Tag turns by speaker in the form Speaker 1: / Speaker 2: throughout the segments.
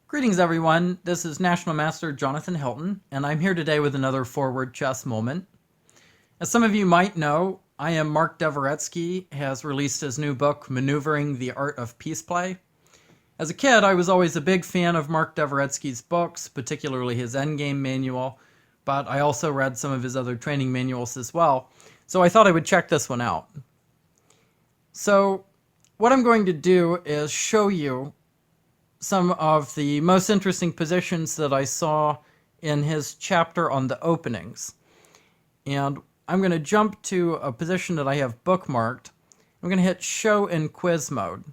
Speaker 1: Greetings everyone, this is National Master Jonathan Hilton, and I'm here today with another forward chess moment. As some of you might know, IM Mark Dvoretsky has released his new book, Maneuvering the Art of Peace Play. As a kid, I was always a big fan of Mark Dvoretsky's books, particularly his Endgame manual, but I also read some of his other training manuals as well, so I thought I would check this one out. So, what I'm going to do is show you some of the most interesting positions that I saw in his chapter on the openings. And I'm going to jump to a position that I have bookmarked. I'm going to hit Show in Quiz Mode.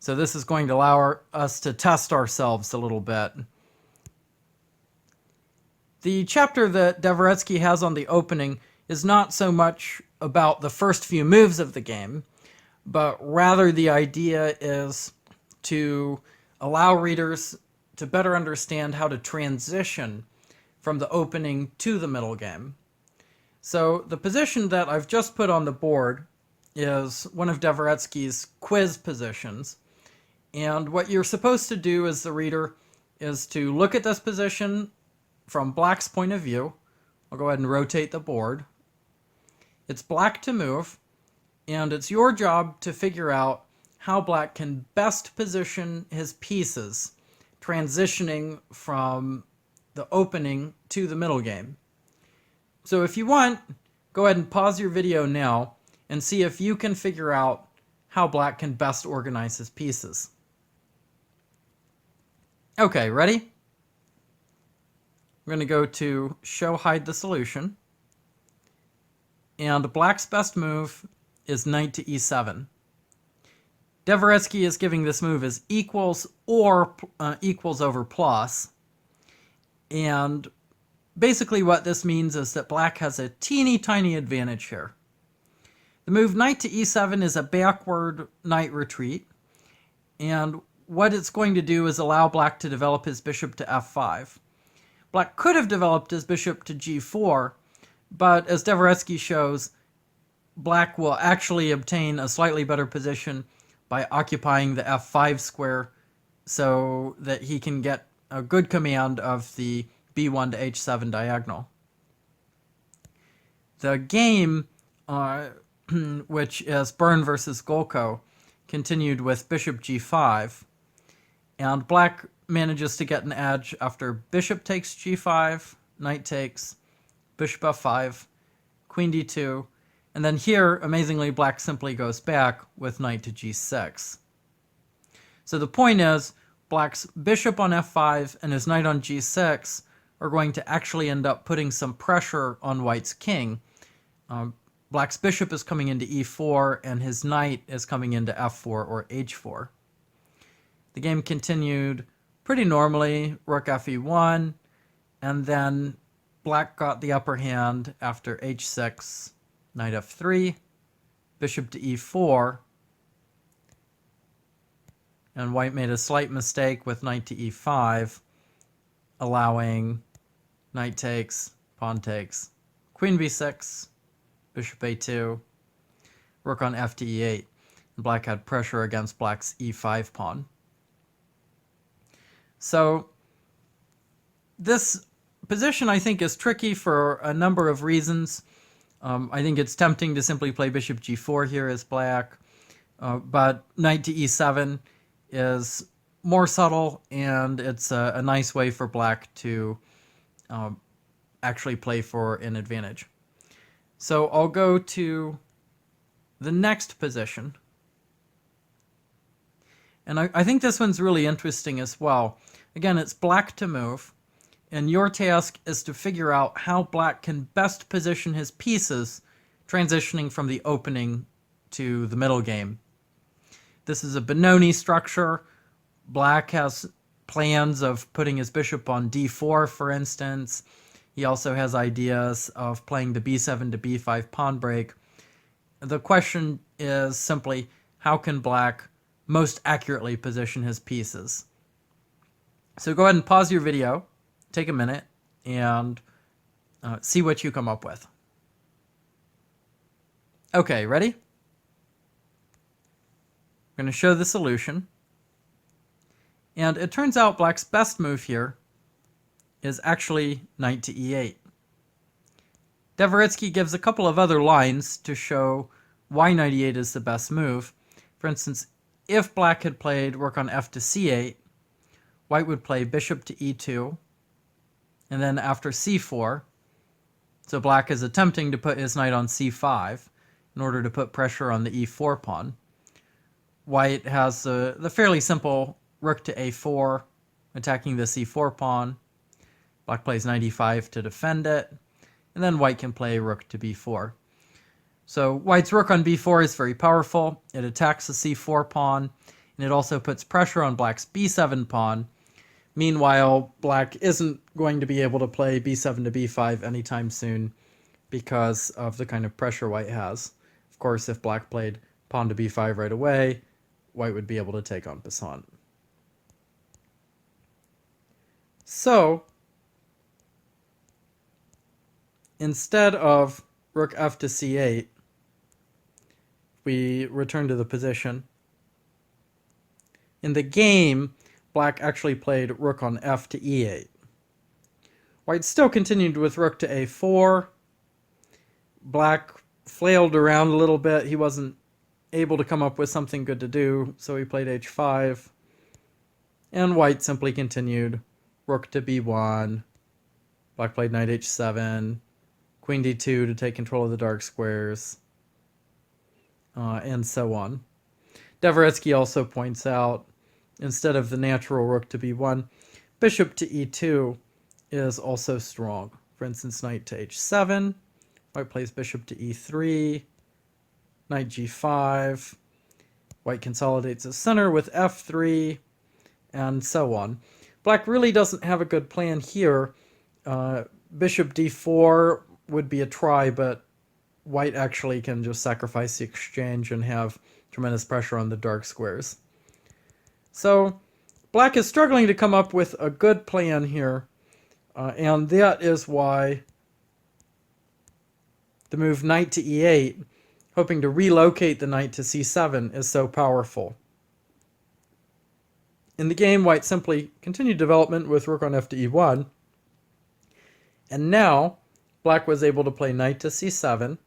Speaker 1: So this is going to allow us to test ourselves a little bit. The chapter that Dvoretsky has on the opening is not so much about the first few moves of the game, but rather the idea is to allow readers to better understand how to transition from the opening to the middle game. So the position that I've just put on the board is one of Dvoretsky's quiz positions. And what you're supposed to do as the reader is to look at this position from Black's point of view. I'll go ahead and rotate the board. It's Black to move, and it's your job to figure out how Black can best position his pieces, transitioning from the opening to the middle game. So if you want, go ahead and pause your video now and see if you can figure out how Black can best organize his pieces. Okay, ready? I'm going to go to Show Hide the Solution. And Black's best move is Knight to e7. Dvoretsky is giving this move as equals or equals over plus. And basically what this means is that Black has a teeny tiny advantage here. The move Knight to e7 is a backward knight retreat. And what it's going to do is allow Black to develop his bishop to f5. Black could have developed his bishop to g4, but as Dvoretsky shows, Black will actually obtain a slightly better position by occupying the f5 square so that he can get a good command of the b1 to h7 diagonal. The game, which is Byrne versus Golko, continued with bishop g5, and Black manages to get an edge after bishop takes g5, knight takes, bishop f5, queen d2, and then here, amazingly, Black simply goes back with knight to g6. So the point is, Black's bishop on f5 and his knight on g6 are going to actually end up putting some pressure on White's king. Black's bishop is coming into e4, and his knight is coming into f4 or h4. The game continued pretty normally, rook fe1, and then Black got the upper hand after h6, knight f3, bishop to e4, and White made a slight mistake with knight to e5, allowing knight takes, pawn takes, queen b6, bishop a2, rook on f to e8, and Black had pressure against Black's e5 pawn. So this position, I think, is tricky for a number of reasons. I think it's tempting to simply play bishop g4 here as Black, but knight to e7 is more subtle, and it's a nice way for Black to actually play for an advantage. So I'll go to the next position. And I think this one's really interesting as well. Again, it's Black to move, and your task is to figure out how Black can best position his pieces, transitioning from the opening to the middle game. This is a Benoni structure. Black has plans of putting his bishop on d4, for instance. He also has ideas of playing the b7 to b5 pawn break. The question is simply, how can Black most accurately position his pieces? So go ahead and pause your video, take a minute, and see what you come up with. Okay, ready? I'm going to show the solution. And it turns out black's best move here is actually knight to e8. Dvoretsky gives a couple of other lines to show why knight e8 is the best move. For instance, if black had played rook on f to c8, white would play bishop to e2, and then after c4, so black is attempting to put his knight on c5 in order to put pressure on the e4 pawn. White has the fairly simple rook to a4, attacking the c4 pawn. Black plays knight e5 to defend it, and then white can play rook to b4. So white's rook on b4 is very powerful. It attacks the c4 pawn, and it also puts pressure on black's b7 pawn. Meanwhile, black isn't going to be able to play b7 to b5 anytime soon because of the kind of pressure white has. Of course, if black played pawn to b5 right away, white would be able to take on passant. So, instead of rook f to c8, we return to the position. In the game, black actually played rook on f to e8. White still continued with rook to a4. Black flailed around a little bit. He wasn't able to come up with something good to do, so he played h5. And white simply continued rook to b1. Black played knight h7. Queen d2 to take control of the dark squares. And so on. Dvoretsky also points out, instead of the natural rook to b1, bishop to e2 is also strong. For instance, knight to h7, white plays bishop to e3, knight g5, white consolidates the center with f3, and so on. Black really doesn't have a good plan here. Bishop d4 would be a try, but white actually can just sacrifice the exchange and have tremendous pressure on the dark squares. So black is struggling to come up with a good plan here, and that is why the move knight to e8, hoping to relocate the knight to c7, is so powerful. In the game, white simply continued development with rook on f to e1, and now black was able to play knight to c7.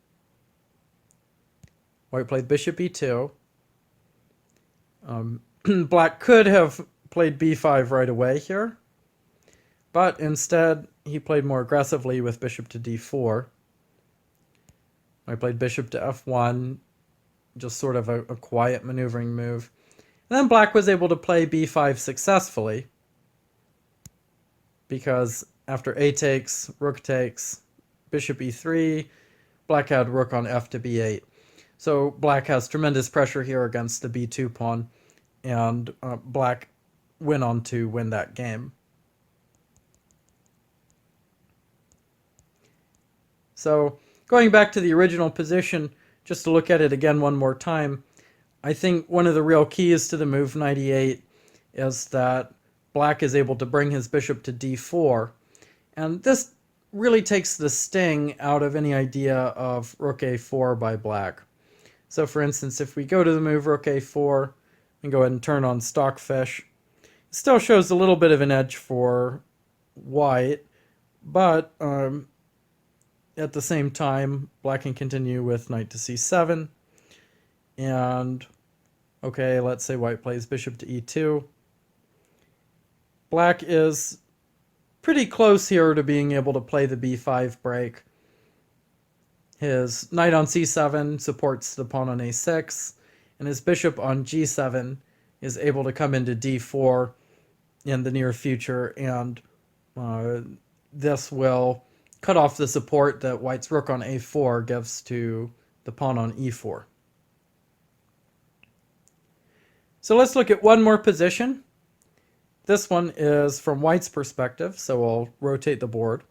Speaker 1: White played bishop e2. Black could have played b5 right away here, but instead he played more aggressively with bishop to d4. I played bishop to f1, just sort of a quiet maneuvering move. And then black was able to play b5 successfully, because after a takes, rook takes, bishop e3, black had rook on f to b8. So black has tremendous pressure here against the b2 pawn, and black went on to win that game. So going back to the original position, just to look at it again one more time, I think one of the real keys to the move knight e8 is that black is able to bring his bishop to d4, and this really takes the sting out of any idea of rook a4 by black. So for instance, if we go to the move rook a4 and go ahead and turn on stockfish, it still shows a little bit of an edge for white, but at the same time, black can continue with knight to c7, and okay, let's say white plays bishop to e2. Black is pretty close here to being able to play the b5 break. His knight on c7 supports the pawn on a6, and his bishop on g7 is able to come into d4 in the near future, and this will cut off the support that white's rook on a4 gives to the pawn on e4. So let's look at one more position. This one is from white's perspective, so I'll rotate the board.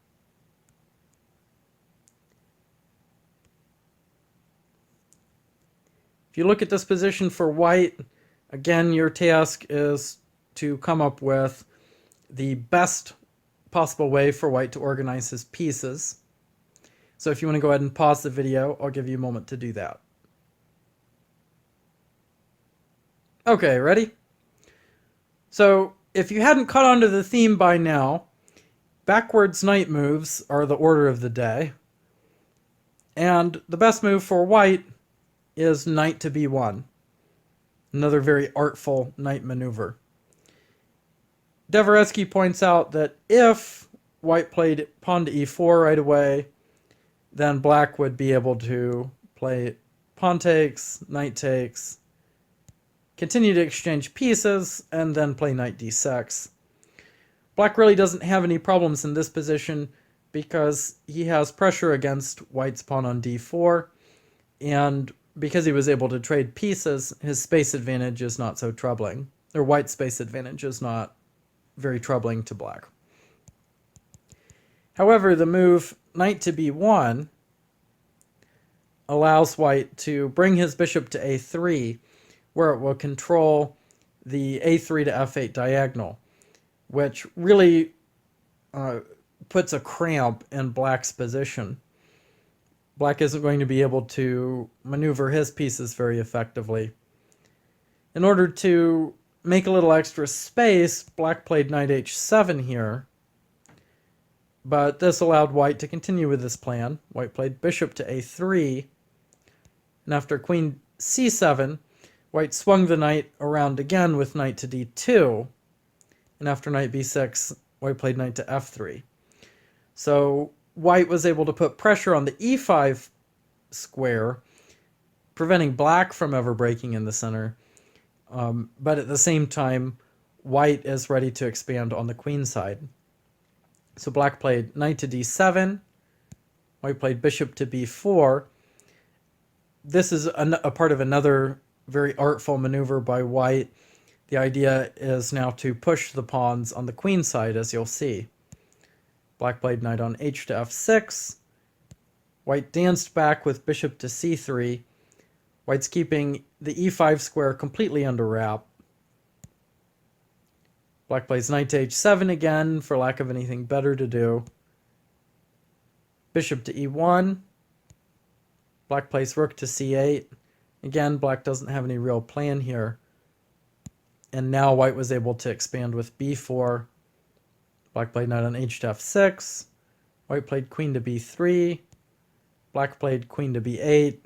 Speaker 1: If you look at this position for white, again, your task is to come up with the best possible way for white to organize his pieces. So if you want to go ahead and pause the video, I'll give you a moment to do that. Okay, ready? So if you hadn't caught on to the theme by now, backwards knight moves are the order of the day. And the best move for white is knight to b1. Another very artful knight maneuver. Dvoretsky points out that if white played pawn to e4 right away, then black would be able to play pawn takes, knight takes, continue to exchange pieces, and then play knight d6. Black really doesn't have any problems in this position because he has pressure against white's pawn on d4, and because he was able to trade pieces, his space advantage is not so troubling. Or white's space advantage is not very troubling to black. However, the move knight to b1 allows white to bring his bishop to a3, where it will control the a3 to f8 diagonal, which really puts a cramp in black's position. Black isn't going to be able to maneuver his pieces very effectively. In order to make a little extra space, black played knight h7 here, but this allowed white to continue with this plan. White played bishop to a3, and after queen c7, white swung the knight around again with knight to d2, and after knight b6, white played knight to f3. So white was able to put pressure on the e5 square, preventing black from ever breaking in the center, but at the same time, white is ready to expand on the queen side. So black played knight to d7, white played bishop to b4. This is a part of another very artful maneuver by white. The idea is now to push the pawns on the queen side, as you'll see. Black played knight on h to f6. White danced back with bishop to c3. White's keeping the e5 square completely under wrap. Black plays knight to h7 again for lack of anything better to do. Bishop to e1. Black plays rook to c8. Again, black doesn't have any real plan here. And now white was able to expand with b4. Black played knight on h to f6. White played queen to b3. Black played queen to b8.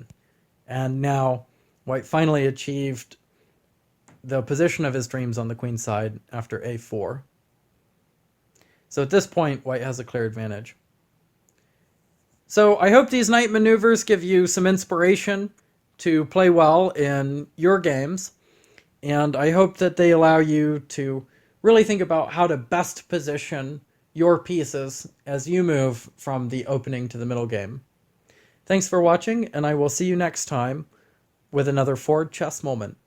Speaker 1: And now white finally achieved the position of his dreams on the queen side after a4. So at this point, white has a clear advantage. So I hope these knight maneuvers give you some inspiration to play well in your games. And I hope that they allow you to really think about how to best position your pieces as you move from the opening to the middle game. Thanks for watching, and I will see you next time with another Forward Chess Moment.